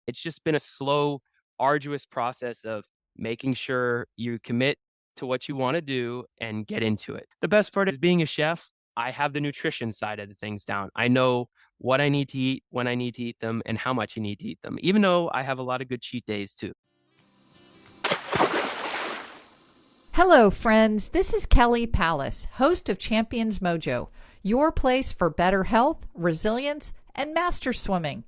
It's just been a slow, arduous process of making sure you commit to what you want to do and get into it. The best part is being a chef. I have the nutrition side of the things down. I know what I need to eat, when I need to eat them, and how much I need to eat them, even though I have a lot of good cheat days too. Hello, friends. This is Kelly Pallas, host of Champions Mojo, your place for better health, resilience, and master swimming.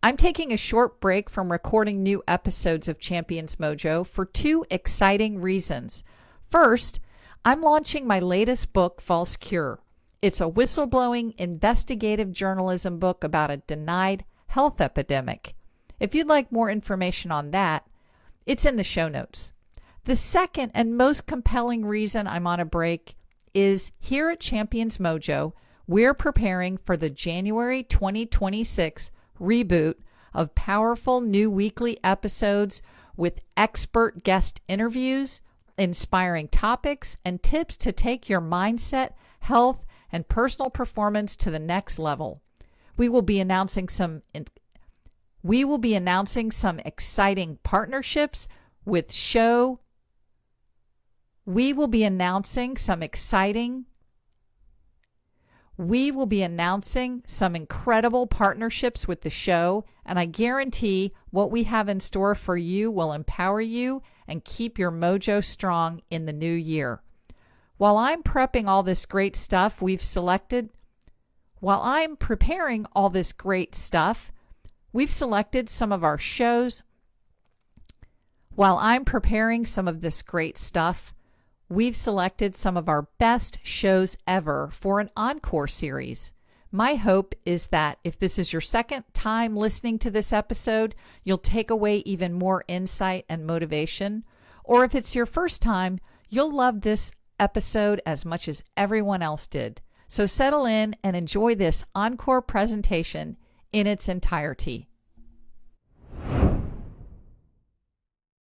I'm taking a short break from recording new episodes of Champions Mojo for two exciting reasons. First, I'm launching my latest book, False Cure. It's a whistleblowing investigative journalism book about a denied health epidemic. If you'd like more information on that, it's in the show notes. The second and most compelling reason I'm on a break is here at Champions Mojo, we're preparing for the January 2026 reboot of powerful new weekly episodes with expert guest interviews, inspiring topics, and tips to take your mindset, health, and personal performance to the next level. We will be announcing some exciting partnerships with We will be announcing some incredible partnerships with the show, and I guarantee what we have in store for you will empower you and keep your mojo strong in the new year. While I'm preparing all this great stuff, we've selected some of our shows. We've selected some of our best shows ever for an encore series. My hope is that if this is your second time listening to this episode, you'll take away even more insight and motivation. Or if it's your first time, you'll love this episode as much as everyone else did. So settle in and enjoy this encore presentation in its entirety.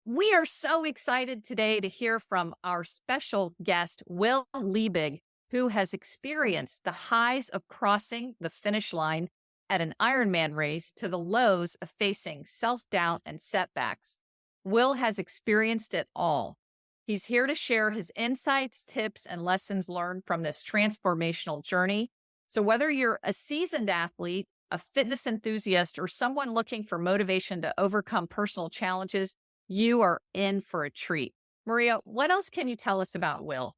We are so excited today to hear from our special guest, Will Liebig, who has experienced the highs of crossing the finish line at an Ironman race to the lows of facing self-doubt and setbacks. Will has experienced it all. He's here to share his insights, tips, and lessons learned from this transformational journey. So whether you're a seasoned athlete, a fitness enthusiast, or someone looking for motivation to overcome personal challenges, you are in for a treat. Maria, what else can you tell us about Will?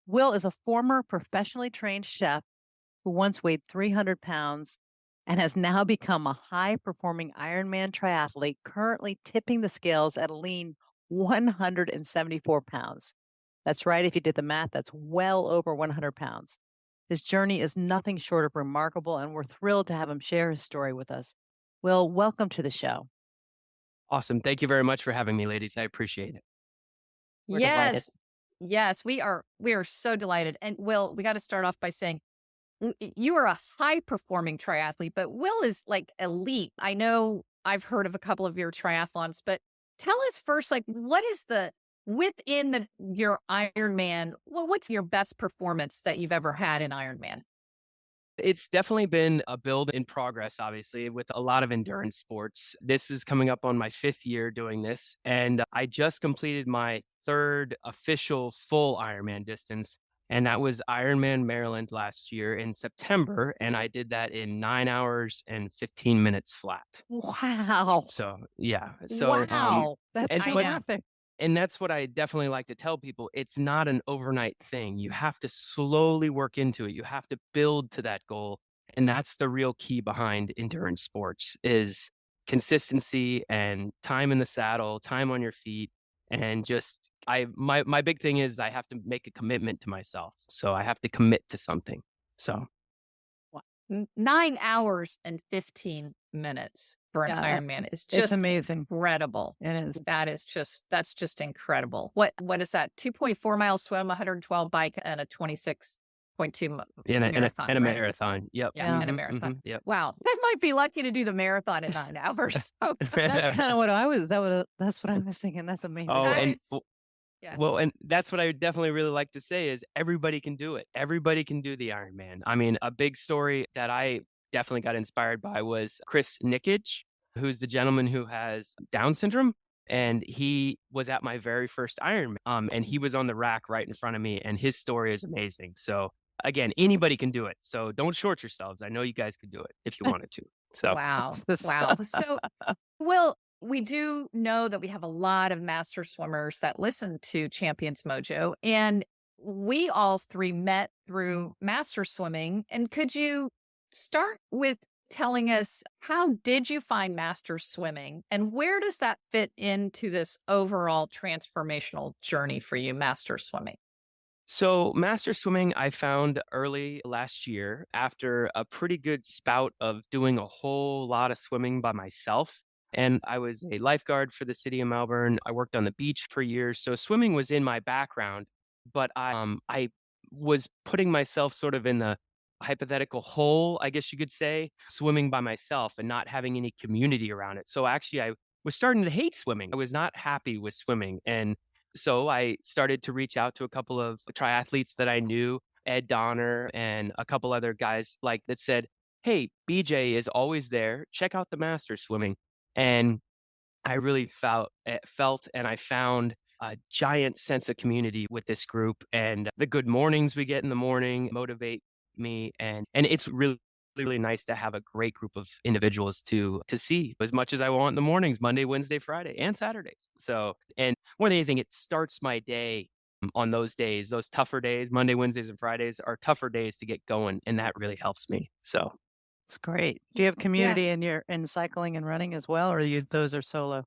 Will is a former professionally trained chef who once weighed 300 pounds and has now become a high-performing Ironman triathlete, currently tipping the scales at a lean 174 pounds. That's right. If you did the math, that's well over 100 pounds. His journey is nothing short of remarkable, and we're thrilled to have him share his story with us. Will, welcome to the show. Awesome. Thank you very much for having me, ladies. I appreciate it. We're delighted. Yes, we are so delighted. And Will, we got to start off by saying you are a high-performing triathlete, but Will is like elite. I know I've heard of a couple of your triathlons, but tell us first, like, what is your Ironman, what's your best performance that you've ever had in Ironman? It's definitely been a build in progress, obviously, with a lot of endurance sports. This is coming up on my 5th year doing this, and I just completed my 3rd official full Ironman distance, and that was Ironman Maryland last year in September, and I did that in 9 hours and 15 minutes flat. Wow. So, yeah. So, Wow. That's and- terrific. And that's what I definitely like to tell people. It's not an overnight thing. You have to slowly work into it. You have to build to that goal. And that's the real key behind endurance sports is consistency and time in the saddle, time on your feet. And just my big thing is I have to make a commitment to myself. So I have to commit to something. So 9 hours and 15 minutes for an Ironman is just amazing. incredible. It is. That's just incredible. What is that? 2.4 mile swim, 112 bike, and a 26.2 marathon. And a marathon. Yep. Yeah, and a marathon. Yep. Wow. I might be lucky to do the marathon in 9 hours. So That's kind of what I was. That's what I was thinking. That's amazing. Oh, and Yeah. well, and that's what I would definitely really like to say is everybody can do it. Everybody can do the Ironman. I mean, a big story that I definitely got inspired by was Chris Nikic. who's the gentleman who has Down syndrome. And he was at my very first Ironman. And he was on the rack right in front of me, and his story is amazing. So again, anybody can do it. So don't short yourselves. I know you guys could do it if you wanted to. So Wow. This- Wow. So, Will, we do know that we have a lot of master swimmers that listen to Champions Mojo, and we all three met through master swimming. And could you start with telling us, how did you find master swimming, and where does that fit into this overall transformational journey for you, master swimming? So, master swimming, I found early last year after a pretty good spout of doing a whole lot of swimming by myself. And I was a lifeguard for the city of Melbourne. I worked on the beach for years. So, swimming was in my background, but I was putting myself sort of in the hypothetical hole, I guess you could say, swimming by myself and not having any community around it. So, actually, I was starting to hate swimming. I was not happy with swimming. And so I started to reach out to a couple of triathletes that I knew, Ed Donner and a couple other guys like that said, "Hey, BJ is always there. Check out the master swimming." And I really felt and I found a giant sense of community with this group, and the good mornings we get in the morning motivate me, and it's really nice to have a great group of individuals to see as much as I want in the mornings, Monday, Wednesday, Friday, and Saturdays. So, and more than anything, it starts my day on those days, those tougher days. Monday, Wednesdays, and Fridays are tougher days to get going, and that really helps me. So It's great. Do you have Yeah. community in cycling and running as well, or those are solo?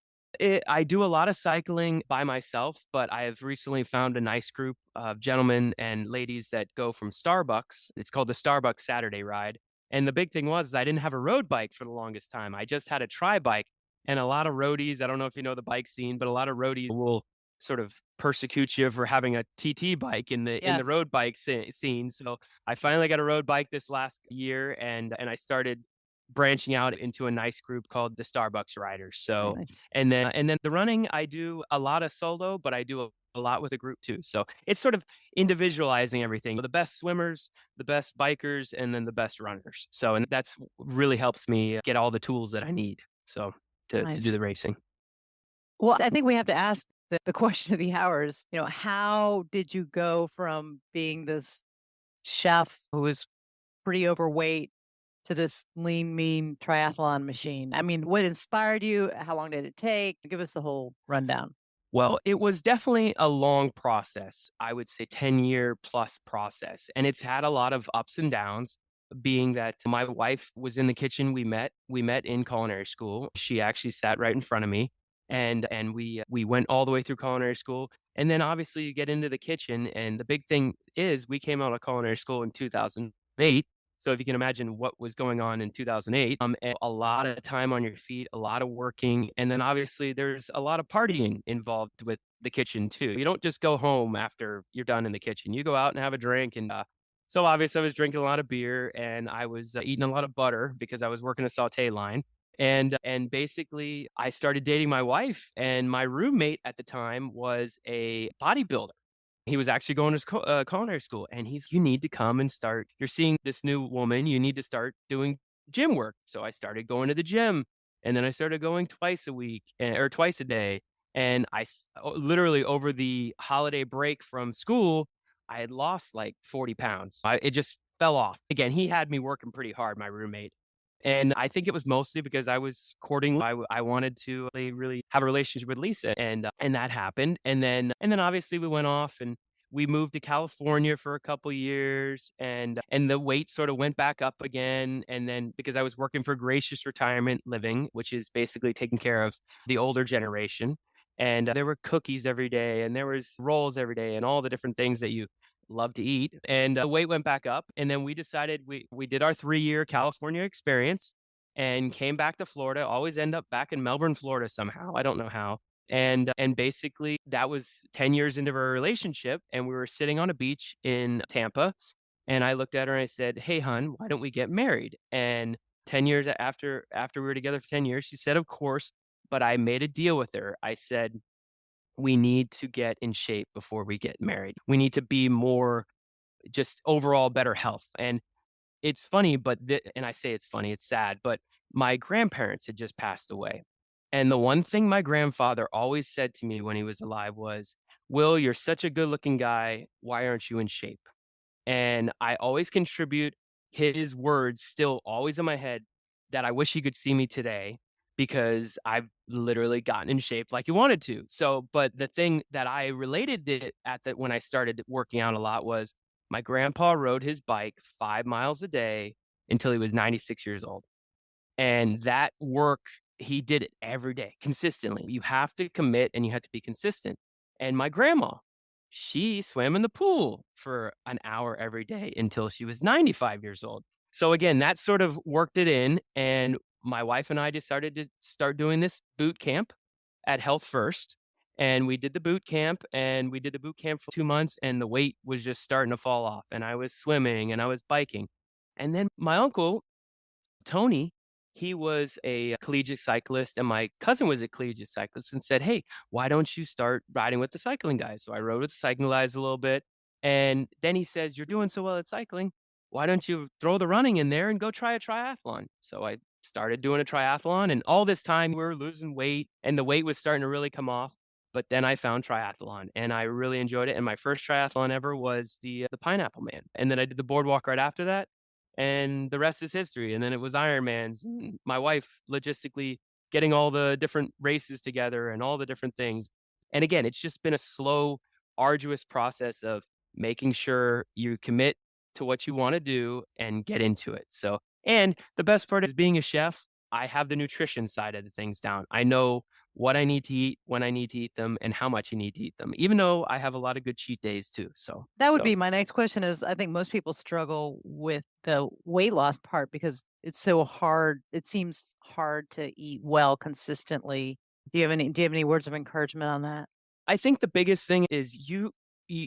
I do a lot of cycling by myself, but I have recently found a nice group of gentlemen and ladies that go from Starbucks. It's called the Starbucks Saturday Ride. And the big thing was I didn't have a road bike for the longest time. I just had a tri bike. And a lot of roadies, I don't know if you know the bike scene, but a lot of roadies will sort of persecute you for having a TT bike in the Yes. road bike scene. So I finally got a road bike this last year, and I started branching out into a nice group called the Starbucks Riders. Very So nice. and then the running, I do a lot of solo, but I do a lot with a group too. So it's sort of individualizing everything. The best swimmers, the best bikers, and then the best runners. So and that's really helps me get all the tools that I need. So to do Nice. the racing. Well, I think we have to ask the question of the hours. How did you go from being this chef who was pretty overweight to this lean, mean triathlon machine? I mean, what inspired you? How long did it take? Give us the whole rundown. Well, it was definitely a long process. I would say 10-year plus process. And it's had a lot of ups and downs, being that my wife was in the kitchen. We met in culinary school. She actually sat right in front of me. And we went all the way through culinary school. And then obviously you get into the kitchen. And the big thing is we came out of culinary school in 2008. So if you can imagine what was going on in 2008, and a lot of time on your feet, a lot of working, and then obviously there's a lot of partying involved with the kitchen too. You don't just go home after you're done in the kitchen. You go out and have a drink, and so obviously I was drinking a lot of beer, and I was eating a lot of butter because I was working a saute line. And basically, I started dating my wife, and my roommate at the time was a bodybuilder. He was actually going to culinary school, and "You need to come and start. You're seeing this new woman. You need to start doing gym work." So I started going to the gym, and then I started going twice a week or twice a day. And literally over the holiday break from school, I had lost like 40 pounds. It just fell off. Again, he had me working pretty hard, my roommate. And I think it was mostly because I was courting. I wanted to really have a relationship with Lisa, and that happened. And then obviously we went off and we moved to California for a couple years, and the weight sort of went back up again. And then because I was working for Gracious Retirement Living, which is basically taking care of the older generation, and there were cookies every day, and there was rolls every day, and all the different things that you love to eat. And the weight went back up. And then we decided we did our 3-year California experience and came back to Florida. Always end up back in Melbourne, Florida somehow. I don't know how. And basically that was 10 years into our relationship, and we were sitting on a beach in Tampa, and I looked at her and I said, "Hey hun, why don't we get married?" And 10 years after we were together for 10 years, she said, "Of course." But I made a deal with her. I said, "We need to get in shape before we get married. We need to be more just overall better health." And it's funny, but and I say it's funny, it's sad, but my grandparents had just passed away. And the one thing my grandfather always said to me when he was alive was, "Will, you're such a good looking guy. Why aren't you in shape?" And I always contribute his words still always in my head that I wish he could see me today because I've literally gotten in shape like he wanted to. So, but the thing that I related it at that when I started working out a lot was my grandpa rode his bike 5 miles a day until he was 96 years old. And that work, he did it every day consistently. You have to commit and you have to be consistent. And my grandma, she swam in the pool for an hour every day until she was 95 years old. So again, that sort of worked it in. And my wife and I decided to start doing this boot camp at Health First. And we did the boot camp and we did the boot camp for 2 months and the weight was just starting to fall off. And I was swimming and I was biking. And then my uncle Tony, he was a collegiate cyclist, and my cousin was a collegiate cyclist and said, "Hey, why don't you start riding with the cycling guys?" So I rode with the cycling guys a little bit. And then he says, "You're doing so well at cycling. Why don't you throw the running in there and go try a triathlon?" So I started doing a triathlon. And all this time we were losing weight and the weight was starting to really come off. But then I found triathlon and I really enjoyed it. And my first triathlon ever was the Pineapple Man. And then I did the boardwalk right after that and the rest is history. And then it was Ironmans. And my wife logistically getting all the different races together and all the different things. And again, it's just been a slow, arduous process of making sure you commit to what you want to do and get into it. So, and the best part is being a chef. I have the nutrition side of the things down. I know what I need to eat, when I need to eat them, and how much you need to eat them, even though I have a lot of good cheat days too. That would be my next question is I think most people struggle with the weight loss part because it's so hard. It seems hard to eat well consistently. Do you have any words of encouragement on that? I think the biggest thing is you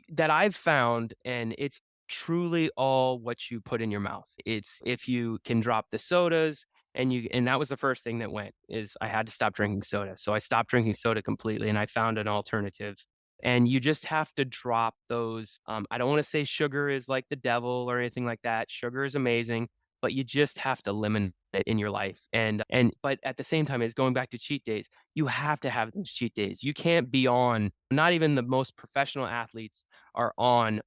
that I've found, and it's truly all what you put in your mouth. It's if you can drop the sodas and that was the first thing that went is I had to stop drinking soda. So I stopped drinking soda completely and I found an alternative. And you just have to drop those. I don't want to say sugar is like the devil or anything like that. Sugar is amazing, but you just have to limit it in your life. And but at the same time, it's going back to cheat days. You have to have those cheat days. You can't be on, not even the most professional athletes are on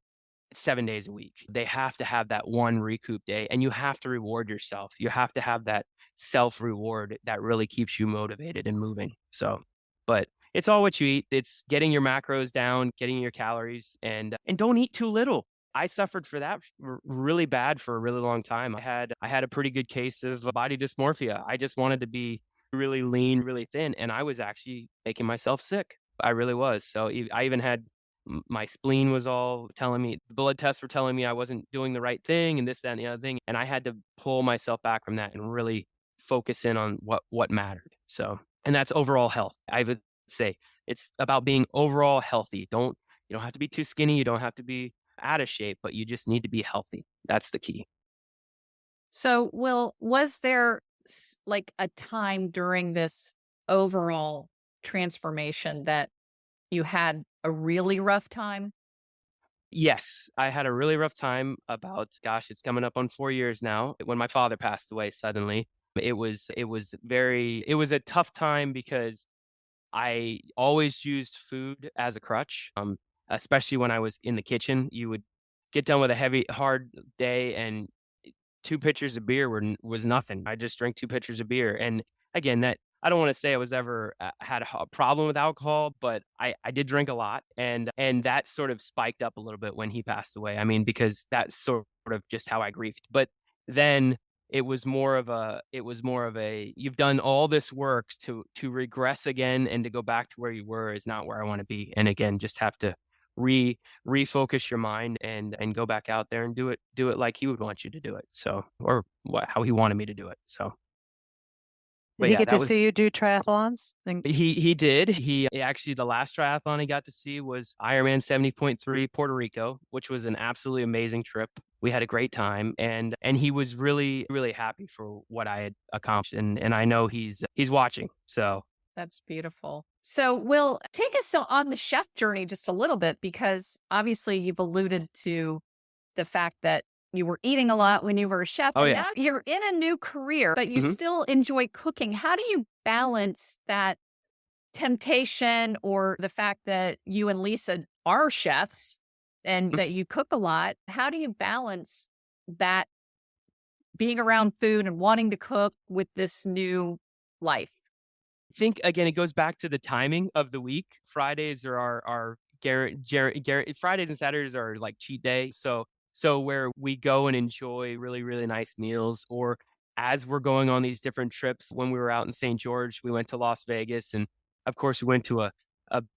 7 days a week. They have to have that one recoup day and you have to reward yourself. You have to have that self reward that really keeps you motivated and moving. So, but it's all what you eat. It's getting your macros down, getting your calories and don't eat too little. I suffered for that really bad for a really long time. I had a pretty good case of body dysmorphia. I just wanted to be really lean, really thin, and I was actually making myself sick. I really was. So I even had my spleen was all telling me, the blood tests were telling me I wasn't doing the right thing and this, that, and the other thing. And I had to pull myself back from that and really focus in on what mattered. So, and that's overall health. I would say it's about being overall healthy. You don't have to be too skinny. You don't have to be out of shape, but you just need to be healthy. That's the key. So, Will, was there like a time during this overall transformation that you had a really rough time? Yes, I had a really rough time about, gosh, it's coming up on 4 years now. When my father passed away suddenly, it was a tough time because I always used food as a crutch, especially when I was in the kitchen. You would get done with a heavy, hard day, and 2 pitchers of beer was nothing. I just drank 2 pitchers of beer, and again, that I don't wanna say I was ever had a problem with alcohol, but I did drink a lot, and that sort of spiked up a little bit when he passed away. I mean, because that's sort of just how I grieved. But then it was more of a you've done all this work to regress again and to go back to where you were is not where I wanna be, and again, just have to refocus your mind and go back out there and do it like he would want you to do it. So, or how he wanted me to do it. So, Did but he yeah, get that to was see you do triathlons? And he did. He actually the last triathlon he got to see was Ironman 70.3 Puerto Rico, which was an absolutely amazing trip. We had a great time and he was really, really happy for what I had accomplished. And I know he's watching. So That's beautiful. So, Will, take us on the chef journey just a little bit because obviously you've alluded to the fact that you were eating a lot when you were a chef, Oh and yeah. now you're in a new career, but you Mhm. still enjoy cooking. How do you balance that temptation or the fact that you and Lisa are chefs and that you cook a lot? How do you balance that being around food and wanting to cook with this new life? Think again, it goes back to the timing of the week. Fridays are our Fridays and Saturdays are like cheat day. So where we go and enjoy really, really nice meals, or as we're going on these different trips. When we were out in St. George, we went to Las Vegas, and of course we went to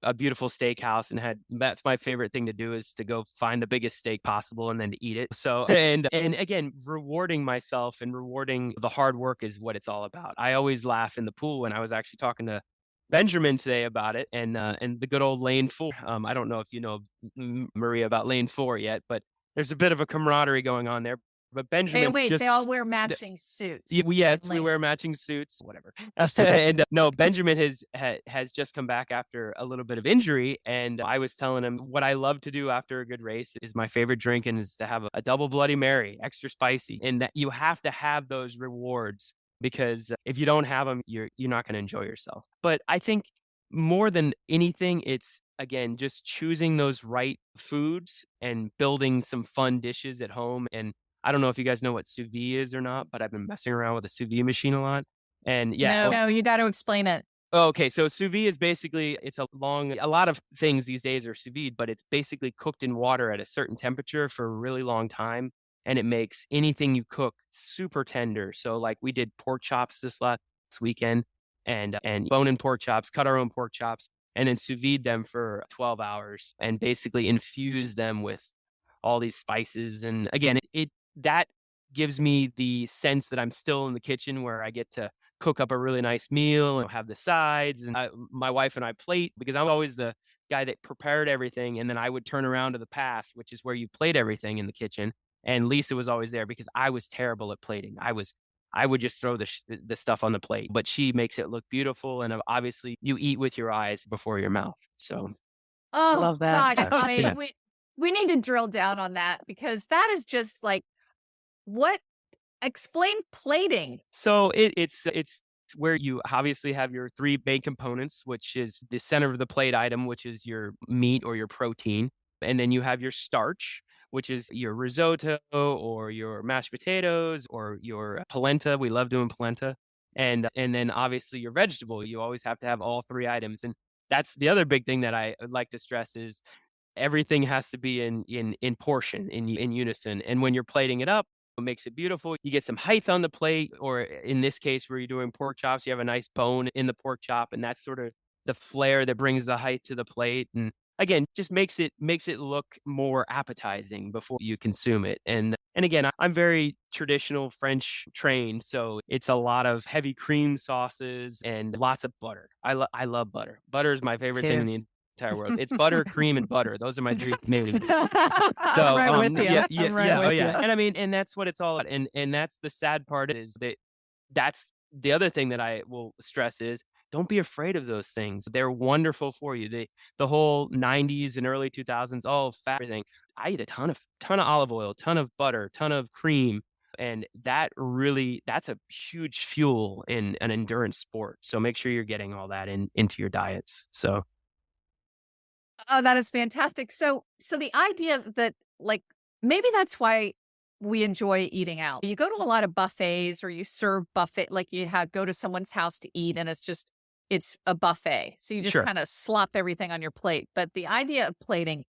a beautiful steakhouse and had that's my favorite thing to do is to go find the biggest steak possible and then to eat it. So and again, rewarding myself and rewarding the hard work is what it's all about. I always laugh in the pool, and I was actually talking to Benjamin today about it, and the good old lane 4. I don't know if you know Maria about lane 4 yet, but there's a bit of a camaraderie going on there. But Hey, Benjamin's wait, they just all wear matching suits. yes, And we lane. wear matching suits, whatever. And no, Benjamin has just come back after a little bit of injury, and I was telling him what I love to do after a good race is my favorite drink, and is to have a double Bloody Mary, extra spicy, and that you have to have those rewards because if you don't have them, you're not going to enjoy yourself. But I think more than anything, it's again just choosing those right foods and building some fun dishes at home. And I don't know if you guys know what sous vide is or not, but I've been messing around with a sous vide machine a lot. And yeah, No, you got to explain it. okay. So sous vide is basically a lot of things these days are sous vide, but it's basically cooked in water at a certain temperature for a really long time. And it makes anything you cook super tender. So like we did pork chops this last weekend and bone and pork chops, cut our own pork chops, and then sous vide them for 12 hours and basically infuse them with all these spices. And again, it that gives me the sense that I'm still in the kitchen where I get to cook up a really nice meal and have the sides. And my wife and I plate because I'm always the guy that prepared everything. And then I would turn around to the pass, which is where you plate everything in the kitchen. And Lisa was always there because I was terrible at plating. I would just throw the stuff on the plate, but she makes it look beautiful. And obviously, you eat with your eyes before your mouth. So I Oh love that. gosh, yeah, okay. yeah. We need to drill down on that because that is just like what explain plating. So it's where you obviously have your three main components, which is the center of the plate item, which is your meat or your protein, and then you have your starch, which is your risotto or your mashed potatoes or your polenta. We love doing polenta, and then obviously your vegetable. You always have to have all three items, and that's the other big thing that I would like to stress is everything has to be in portion, in unison. And when you're plating it up, it makes it beautiful. You get some height on the plate, or in this case, where you're doing pork chops, you have a nice bone in the pork chop, and that's sort of the flair that brings the height to the plate. And again, just makes it look more appetizing before you consume it. And again, I'm very traditional French trained, so it's a lot of heavy cream sauces and lots of butter. I love butter. Butter is my favorite thing Too. in the entire world. It's butter, cream, and butter. Those are my three main. I'm So, right with you. yeah, yeah, I'm right yeah, oh with yeah, you. and I mean, and that's what it's all about. And that's the sad part is that that's the other thing that I will stress is don't be afraid of those things. They're wonderful for you. The whole '90s and early 2000s, oh, fat everything. I eat a ton of olive oil, ton of butter, ton of cream, and that's a huge fuel in an endurance sport. So make sure you're getting all that into your diets. So Oh, that is fantastic. So the idea that like maybe that's why we enjoy eating out. You go to a lot of buffets or you serve buffet like you have go to someone's house to eat and it's a buffet. So you just sure. kind of slop everything on your plate. But the idea of plating,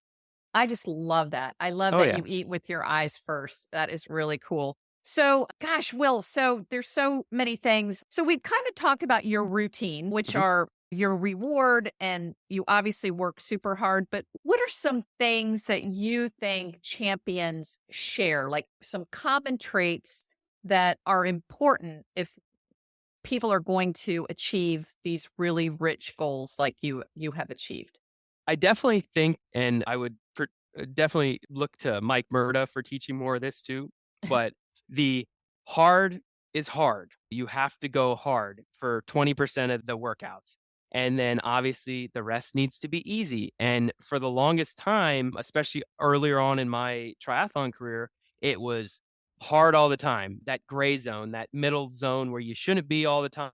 I just love that. I love Oh that yeah. you eat with your eyes first. That is really cool. So, gosh, Will, so there's so many things. So we've kind of talked about your routine, which Mhm. are your reward, and you obviously work super hard. But what are some things that you think champions share, like some common traits that are important if people are going to achieve these really rich goals like you have achieved? I definitely think, and I would definitely look to Mike Murda for teaching more of this too. But the hard is hard. You have to go hard for 20% of the workouts. And then obviously the rest needs to be easy. And for the longest time, especially earlier on in my triathlon career, It was hard all the time, that gray zone, that middle zone where you shouldn't be all the time,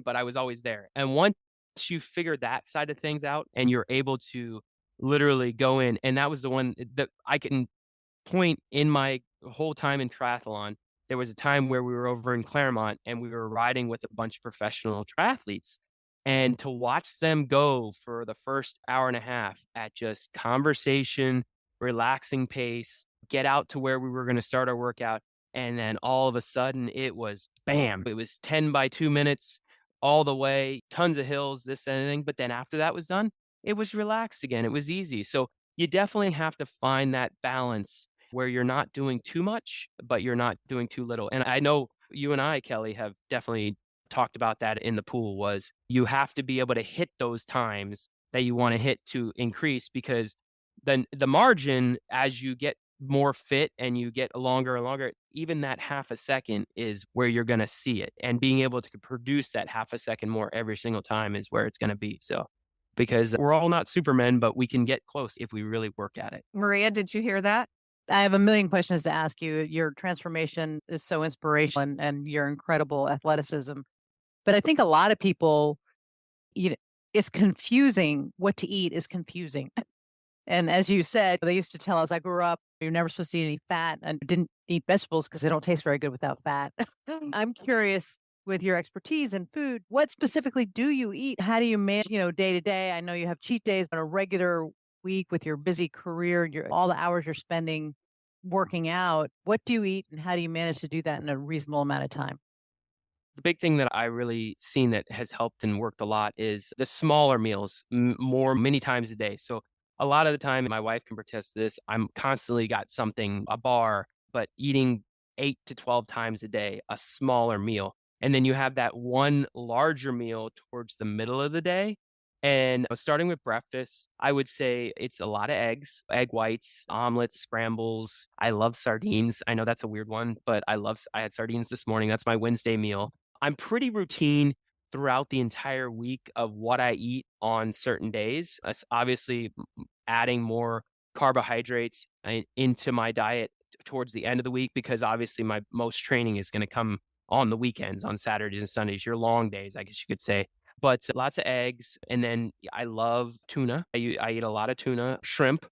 but I was always there. And once you figure that side of things out and you're able to literally go in, and that was the one that I can point in my whole time in triathlon. There was a time where we were over in Claremont and we were riding with a bunch of professional triathletes. And to watch them go for the first hour and a half at just conversation, relaxing pace, get out to where we were going to start our workout. And then all of a sudden it was bam. It was 10 by 2 minutes all the way, tons of hills, this and anything. But then after that was done, it was relaxed again. It was easy. So you definitely have to find that balance where you're not doing too much, but you're not doing too little. And I know you and I, Kelly, have definitely talked about that in the pool was you have to be able to hit those times that you want to hit to increase because then the margin as you get more fit and you get longer and longer, even that half a second is where you're going to see it. And being able to produce that half a second more every single time is where it's going to be. So, because we're all not supermen, but we can get close if we really work at it. Maria, did you hear that? I have a million questions to ask you. Your transformation is so inspirational and your incredible athleticism. But I think a lot of people, it's confusing. What to eat is confusing. And as you said, they used to tell us, I grew up, you're never supposed to eat any fat and didn't eat vegetables because they don't taste very good without fat. I'm curious with your expertise in food, what specifically do you eat? How do you manage, day to day? I know you have cheat days on a regular week with your busy career, all the hours you're spending working out. What do you eat and how do you manage to do that in a reasonable amount of time? The big thing that I really seen that has helped and worked a lot is the smaller meals, more many times a day. So a lot of the time, my wife can protest this. I'm constantly got something, a bar, but eating 8 to 12 times a day, a smaller meal. And then you have that one larger meal towards the middle of the day. And starting with breakfast, I would say it's a lot of eggs, egg whites, omelets, scrambles. I love sardines. I know that's a weird one, but I had sardines this morning. That's my Wednesday meal. I'm pretty routine throughout the entire week of what I eat on certain days. It's obviously adding more carbohydrates into my diet towards the end of the week because obviously my most training is going to come on the weekends, on Saturdays and Sundays, your long days, I guess you could say. But lots of eggs, and then I love tuna. I eat a lot of tuna, shrimp,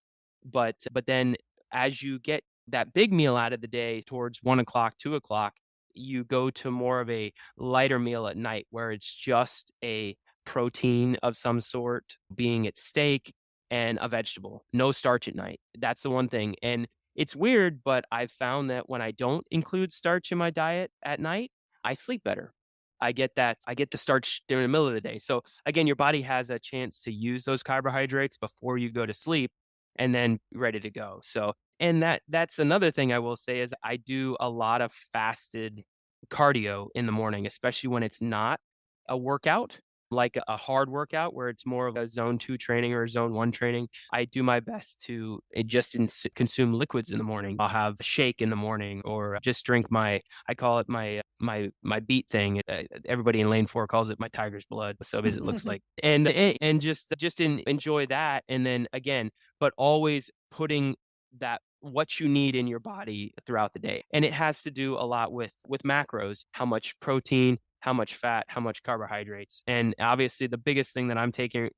but then as you get that big meal out of the day towards 1 o'clock, 2 o'clock, you go to more of a lighter meal at night where it's just a protein of some sort, being it steak and a vegetable. No starch at night. That's the one thing. And it's weird, but I've found that when I don't include starch in my diet at night, I sleep better. I get the starch during the middle of the day. So again, your body has a chance to use those carbohydrates before you go to sleep and then ready to go. So, and that's another thing I will say is I do a lot of fasted cardio in the morning, especially when it's not a workout, like a hard workout where it's more of a zone 2 training or zone 1 training. I do my best to consume liquids in the morning. I'll have a shake in the morning or just drink I call it my beet thing. Everybody in lane 4 calls it my tiger's blood. So as it looks like, and just enjoy that. And then again, but always putting that what you need in your body throughout the day. And it has to do a lot with macros, how much protein, how much fat, how much carbohydrates. And obviously the biggest thing that I'm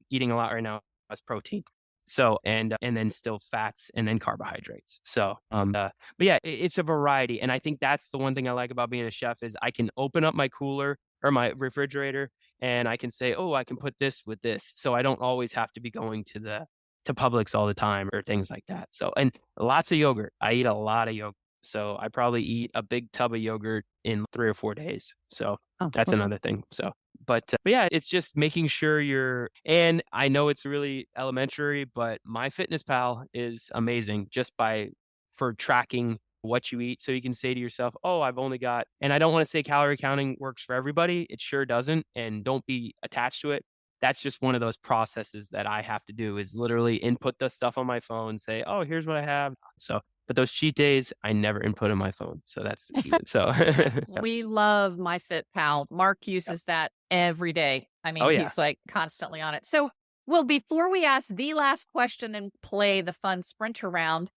eating a lot right now is protein. So, and then still fats and then carbohydrates. So, but yeah, it's a variety. And I think that's the one thing I like about being a chef is I can open up my cooler or my refrigerator and I can say, oh, I can put this with this. So I don't always have to be going to Publix all the time or things like that. So, and lots of yogurt. I eat a lot of yogurt. So I probably eat a big tub of yogurt in 3 or 4 days. So that's okay. another thing. So, but yeah, it's just making sure and I know it's really elementary, but MyFitnessPal is amazing just for tracking what you eat. So you can say to yourself, oh, I've only got, and I don't want to say calorie counting works for everybody. It sure doesn't. And don't be attached to it. That's just one of those processes that I have to do is literally input the stuff on my phone, say, oh, here's what I have. So, but those cheat days, I never input on my phone. So that's the key. So We love MyFitPal. Mark uses that every day. I mean, Oh, yeah. he's like constantly on it. So, Will, before we ask the last question and play the fun sprinter round,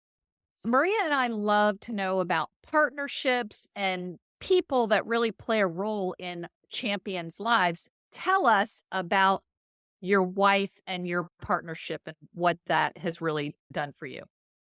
Maria and I love to know about partnerships and people that really play a role in champions' lives. Tell us about your wife and your partnership and what that has really done for you.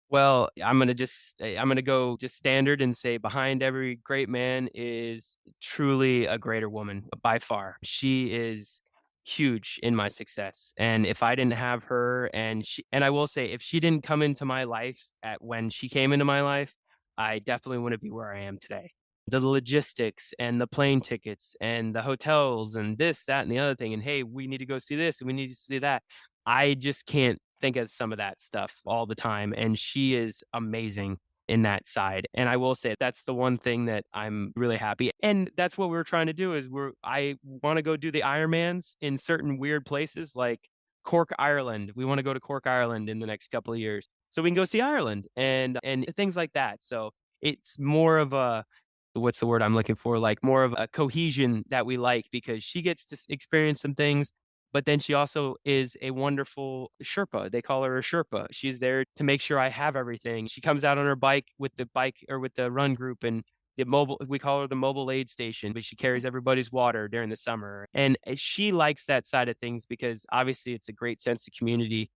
Well, I'm gonna go just standard and say behind every great man is truly a greater woman by far. She is huge in my success. And if I didn't have her and I will say if she didn't come into my life at when she came into my life, I definitely wouldn't be where I am today. The logistics and the plane tickets and the hotels and this, that, and the other thing. And hey, we need to go see this and we need to see that. I just can't think of some of that stuff all the time. And she is amazing in that side. And I will say that's the one thing that I'm really happy. And that's what we're trying to do is I want to go do the Ironmans in certain weird places like Cork, Ireland. We want to go to Cork, Ireland in the next couple of years. So we can go see Ireland and things like that. So it's more of a what's the word I'm looking for? Like more of a cohesion that we like because she gets to experience some things, but then she also is a wonderful Sherpa. They call her a Sherpa. She's there to make sure I have everything. She comes out on her bike with the bike or with the run group and the mobile, we call her the mobile aid station, but she carries everybody's water during the summer. And she likes that side of things because obviously it's a great sense of community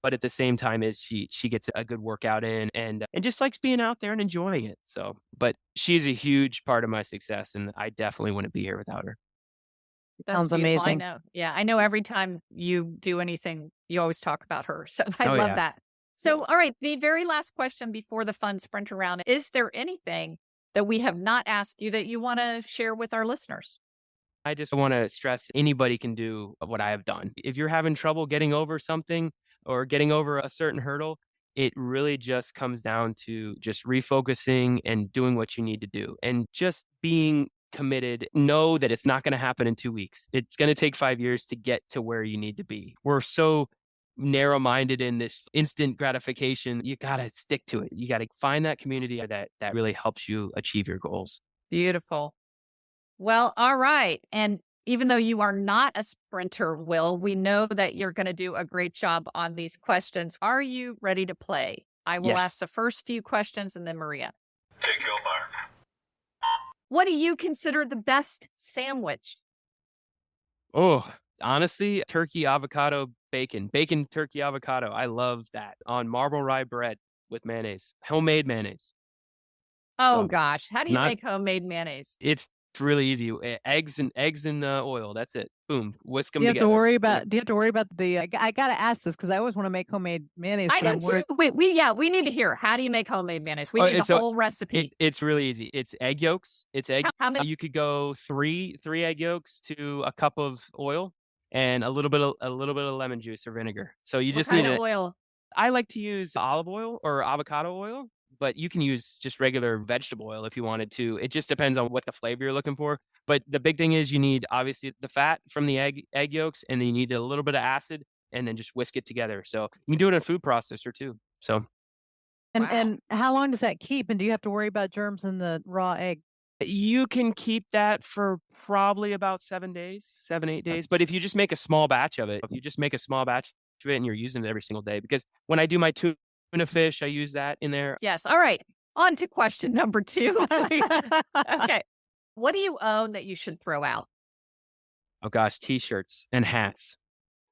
but at the same time is she gets a good workout in and just likes being out there and enjoying it. So, but she's a huge part of my success, and I definitely wouldn't be here without her. That's Sounds beautiful. I amazing. know. Yeah. I know every time you do anything, you always talk about her. So I Oh love yeah. that. So, all right. The very last question before the fun sprint around is there anything that we have not asked you that you want to share with our listeners? I just want to stress anybody can do what I have done. If you're having trouble getting over something or getting over a certain hurdle, it really just comes down to just refocusing and doing what you need to do and just being committed. Know that it's not going to happen in 2 weeks. It's going to take 5 years to get to where you need to be. We're so narrow minded in this instant gratification. You got to stick to it. You got to find that community that really helps you achieve your goals. Beautiful. Well, all right. And even though you are not a sprinter, Will, we know that you're going to do a great job on these questions. Are you ready to play? I will ask Yes. the first few questions and then Maria. Take your mark. What do you consider the best sandwich? Oh, honestly, turkey, avocado, bacon. Bacon, turkey, avocado. I love that on marble rye bread with mayonnaise, homemade mayonnaise. Oh So gosh, how do you not make homemade mayonnaise? it's really easy. Eggs and oil. That's it. Boom. Whisk Do them you have to together. worry about? Do you have to worry about the? I gotta ask this because I always want to make homemade mayonnaise, I but do I'm too. worried. Wait, we need to hear. How do you make homemade mayonnaise? We Oh, need the so whole recipe. it's really easy. It's egg yolks. It's egg. How many? You could go three egg yolks to a cup of oil and a little bit of lemon juice or vinegar. So you What just need kind of it. oil? I like to use olive oil or avocado oil, but you can use just regular vegetable oil if you wanted to. It just depends on what the flavor you're looking for. But the big thing is you need obviously the fat from the egg yolks, and then you need a little bit of acid, and then just whisk it together. So you can do it in a food processor too. So And Wow. and how long does that keep? And do you have to worry about germs in the raw egg? you can keep that for probably about 7 days, 8 days. But if you just make a small batch of it, and you're using it every single day, because when I do my tuna fish, I use that in there. Yes. All right. On to question number 2. Okay. What do you own that you should throw out? Oh gosh, t-shirts and hats.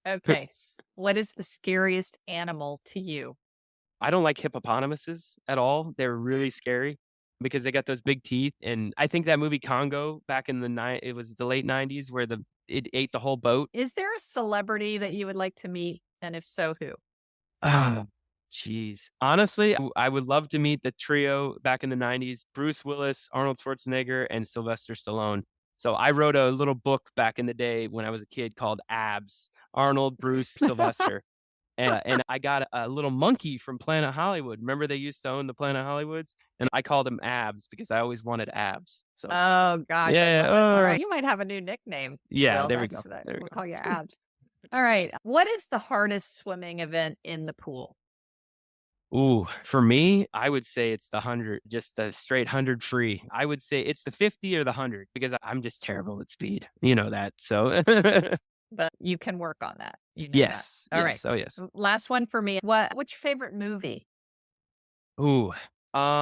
Okay. What is the scariest animal to you? I don't like hippopotamuses at all. They're really scary because they got those big teeth. And I think that movie Congo back in it was the late 90s where it ate the whole boat. Is there a celebrity that you would like to meet? And if so, who? Oh, jeez. Honestly, I would love to meet the trio back in the 90s, Bruce Willis, Arnold Schwarzenegger, and Sylvester Stallone. So I wrote a little book back in the day when I was a kid called Abs, Arnold, Bruce, Sylvester. And I got a little monkey from Planet Hollywood. Remember they used to own the Planet Hollywoods? And I called him Abs because I always wanted abs. So Oh gosh. I yeah, love it. All right. You might have a new nickname. yeah, Will. there we go. That's There we we'll go. call you Abs. All right. What is the hardest swimming event in the pool? Ooh, for me, I would say it's the 100, just the straight 100 free. I would say it's the 50 or the 100 because I'm just terrible at speed. You know that. So But you can work on that. You know yes. that. All right. Yes. Oh yes. Last one for me. What's your favorite movie? Ooh,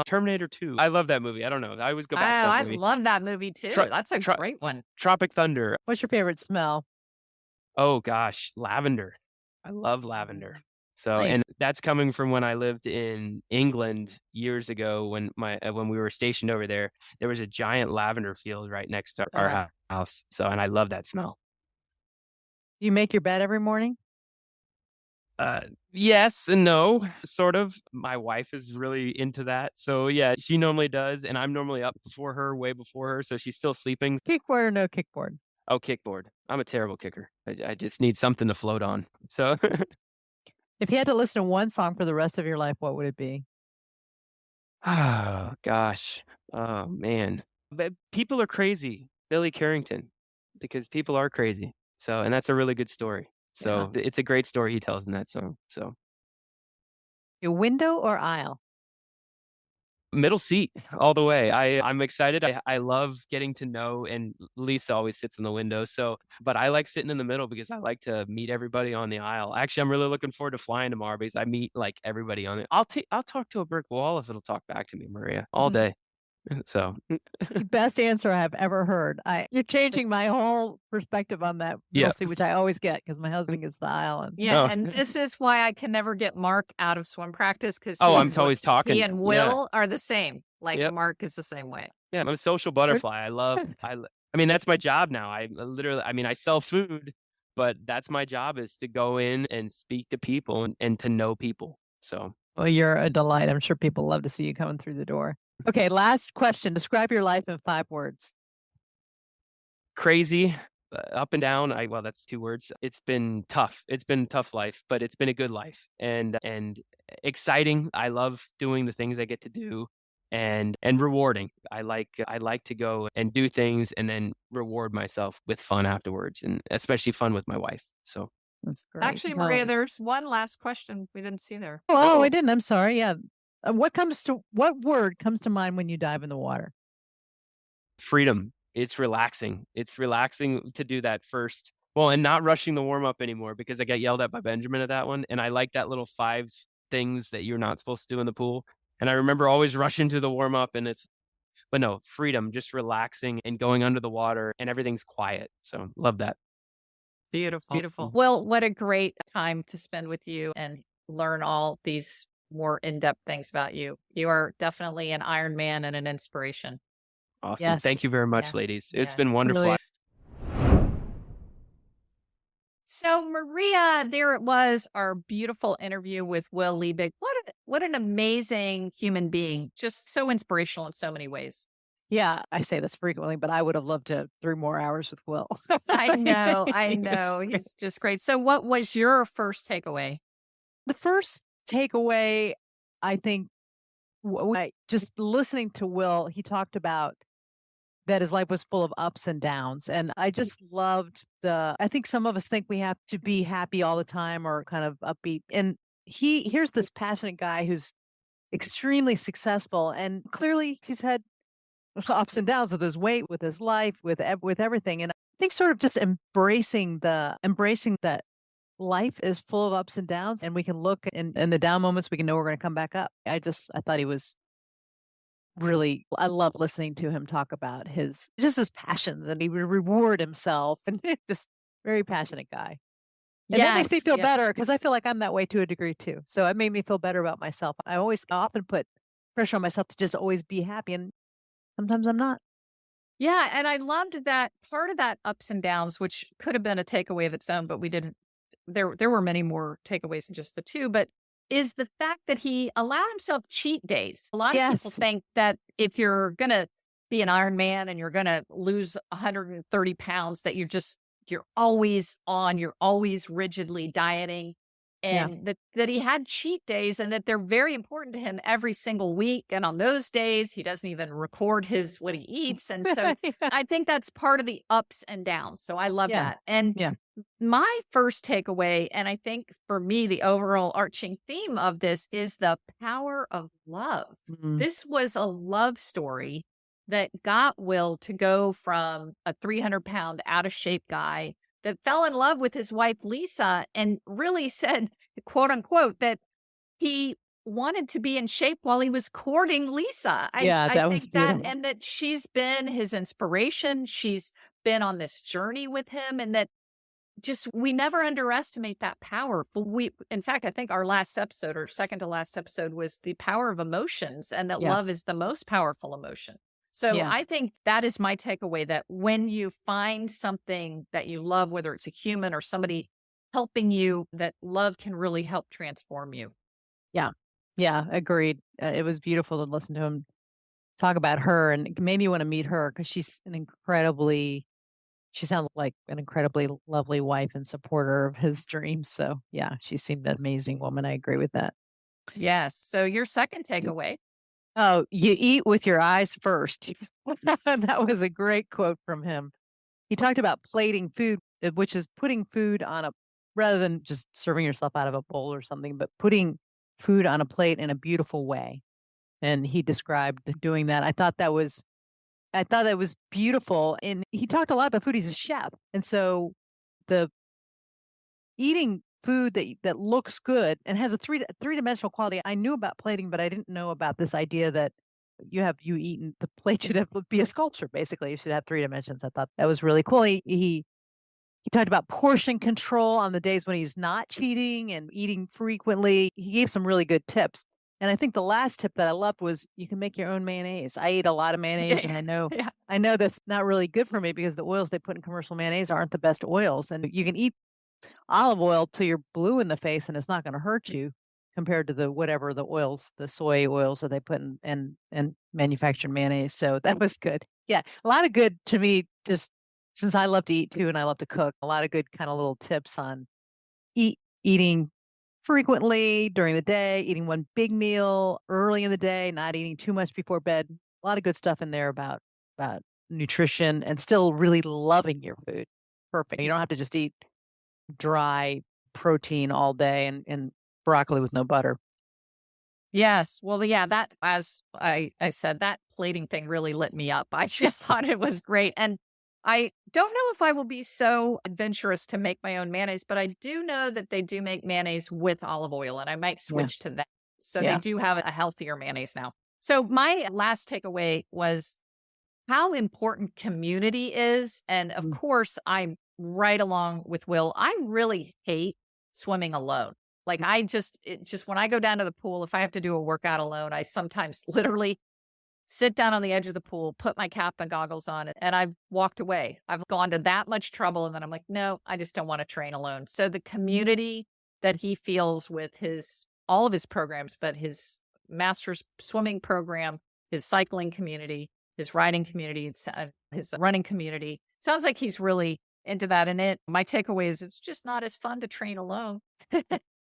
Terminator 2. I love that movie. I don't know. I always go Oh, back to that I movie. love that movie too. Tro That's a Tro great one. Tropic Thunder. What's your favorite smell? Oh gosh, lavender. I love lavender. So, Nice. and that's coming from when I lived in England years ago when we were stationed over there. There was a giant lavender field right next to our house. So, and I love that smell. You make your bed every morning? Uh, yes and no, sort of. My wife is really into that. So yeah, she normally does, and I'm normally up before her, way before her. So she's still sleeping. Kickboard or no kickboard? Oh, kickboard. I'm a terrible kicker. I just need something to float on. So If you had to listen to one song for the rest of your life, what would it be? oh gosh. Oh man. But people are crazy. Billy Carrington. Because people are crazy. So, and that's a really good story. So it's a great story he tells in that song. So Your window or aisle? middle seat all the way. I'm excited. I love getting to know, and Lisa always sits in the window. So, but I like sitting in the middle because I like to meet everybody on the aisle. Actually, I'm really looking forward to flying tomorrow because I meet like everybody on it. I'll talk to a brick wall if it'll talk back to me, Maria, all day. So The best answer I've ever heard. You're changing my whole perspective on that yeah. middle seat, which I always get because my husband gets the aisle. And Yeah, Oh. and this is why I can never get Mark out of swim practice because Oh, I'm totally talking. he and Will are the same. Like Yep. Mark is the same way. Yeah, I'm a social butterfly. I mean, that's my job now. I sell food, but that's my job is to go in and speak to people and to know people. So well, you're a delight. I'm sure people love to see you coming through the door. Okay, last question. Describe your life in 5 words. crazy, up and down. Well, that's 2 words. It's been tough. It's been a tough life, but it's been a good life and exciting. I love doing the things I get to do and rewarding. I like to go and do things and then reward myself with fun afterwards, and especially fun with my wife. So That's great. Actually, Well, Maria, there's one last question we didn't see there. Oh, I Oh. didn't. I'm sorry. Yeah. What word comes to mind when you dive in the water? freedom. It's relaxing. It's relaxing to do that first. Well, and not rushing the warm up anymore because I got yelled at by Benjamin at that one. And I like that little 5 things that you're not supposed to do in the pool. And I remember always rushing to the warm up but no, freedom, just relaxing and going under the water and everything's quiet. So love that. Beautiful. Beautiful. Well, what a great time to spend with you and learn all these more in-depth things about you. You are definitely an Ironman and an inspiration. Awesome. Yes. Thank you very much, Yeah. ladies. It's Yeah. been wonderful. Really. So, Maria, there it was, our beautiful interview with Will Liebig. What an amazing human being. Just so inspirational in so many ways. Yeah, I say this frequently, but I would have loved to 3 more hours with Will. I know. He was great. He's just great. So, what was your first takeaway? The first takeaway, I think, just listening to Will, he talked about that his life was full of ups and downs. And I just loved I think some of us think we have to be happy all the time or kind of upbeat. And here's this passionate guy who's extremely successful. And clearly he's had ups and downs with his weight, with his life, with everything. And I think sort of just embracing that life is full of ups and downs, and we can look in the down moments, we can know we're going to come back up. I thought he was really, I love listening to him talk about his passions, and he would reward himself, and just very passionate guy. And that makes me feel better because I feel like I'm that way to a degree too. So it made me feel better about myself. I often put pressure on myself to just always be happy, and sometimes I'm not. Yeah. And I loved that part of that ups and downs, which could have been a takeaway of its own, but we didn't. There were many more takeaways than just the 2, but is the fact that he allowed himself cheat days. A lot of people think that if you're going to be an Ironman and you're going to lose 130 pounds, that you're always on, you're always rigidly dieting, and that he had cheat days and that they're very important to him every single week. And on those days, he doesn't even record what he eats. And so I think that's part of the ups and downs. So I love that. And my first takeaway, and I think for me, the overall arching theme of this is the power of love. Mm. This was a love story that got Will to go from a 300-pound out of shape guy that fell in love with his wife, Lisa, and really said, quote unquote, that he wanted to be in shape while he was courting Lisa. Yeah, I that was think that, beautiful. and that she's been his inspiration. She's been on this journey with him, and that just, we never underestimate that power. In fact, I think our last episode, or second to last episode, was the power of emotions, and that Yeah. love is the most powerful emotion. So Yeah. I think that is my takeaway, that when you find something that you love, whether it's a human or somebody helping you, that love can really help transform you. Yeah. Yeah. Agreed. It was beautiful to listen to him talk about her, and it made me want to meet her because she sounds like an incredibly lovely wife and supporter of his dreams. So yeah, she seemed an amazing woman. I agree with that. Yes. So your second takeaway. Oh, you eat with your eyes first. That was a great quote from him. He talked about plating food, which is putting food on rather than just serving yourself out of a bowl or something, but putting food on a plate in a beautiful way. And he described doing that. I thought that was beautiful. And he talked a lot about food. He's a chef. And so the eating food that looks good and has a three-dimensional quality. I knew about plating, but I didn't know about this idea that you eat and the plate should be a sculpture. Basically, it should have 3 dimensions. I thought that was really cool. He talked about portion control on the days when he's not cheating and eating frequently. He gave some really good tips. And I think the last tip that I loved was you can make your own mayonnaise. I eat a lot of mayonnaise, and Yeah. I know that's not really good for me because the oils they put in commercial mayonnaise aren't the best oils. And you can eat olive oil till you're blue in the face and it's not going to hurt you compared to the soy oils that they put in manufactured mayonnaise. So that was good. Yeah. A lot of good to me, just since I love to eat too, and I love to cook, a lot of good kind of little tips on eating frequently during the day, eating one big meal early in the day, not eating too much before bed. A lot of good stuff in there about nutrition and still really loving your food. Perfect. You don't have to just eat dry protein all day and broccoli with no butter. Yes. Well, yeah, that, as I said, that plating thing really lit me up. I just thought it was great. And I don't know if I will be so adventurous to make my own mayonnaise, but I do know that they do make mayonnaise with olive oil, and I might switch to that. So they do have a healthier mayonnaise now. So my last takeaway was how important community is. And of course, I'm right along with Will. I really hate swimming alone. Like when I go down to the pool, if I have to do a workout alone, I sometimes literally sit down on the edge of the pool, put my cap and goggles on, and I've walked away. I've gone to that much trouble. And then I'm like, no, I just don't want to train alone. So the community that he feels with all of his programs, but his master's swimming program, his cycling community, his riding community, his running community, sounds like he's really into that. And my takeaway is it's just not as fun to train alone.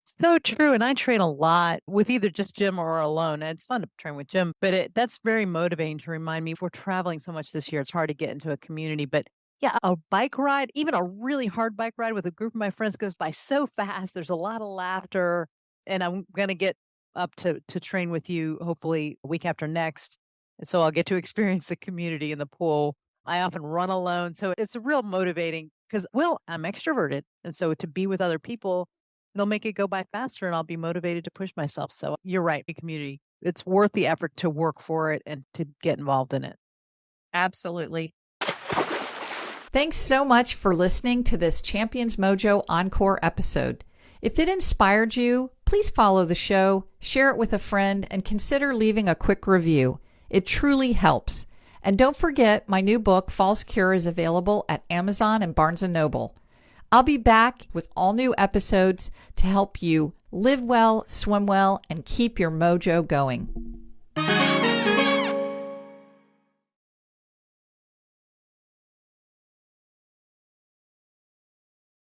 So true. And I train a lot with either just Jim or alone. And it's fun to train with Jim, but that's very motivating to remind me, if we're traveling so much this year, it's hard to get into a community. But yeah, a bike ride, even a really hard bike ride with a group of my friends, goes by so fast. There's a lot of laughter. And I'm going to get up to train with you, hopefully a week after next. And so I'll get to experience the community in the pool. I often run alone. So it's a real motivating because, I'm extroverted. And so to be with other people, it'll make it go by faster and I'll be motivated to push myself. So you're right, the community, it's worth the effort to work for it and to get involved in it. Absolutely. Thanks so much for listening to this Champions Mojo Encore episode. If it inspired you, please follow the show, share it with a friend, and consider leaving a quick review. It truly helps. And don't forget, my new book, False Cure, is available at Amazon and Barnes & Noble. I'll be back with all new episodes to help you live well, swim well, and keep your mojo going.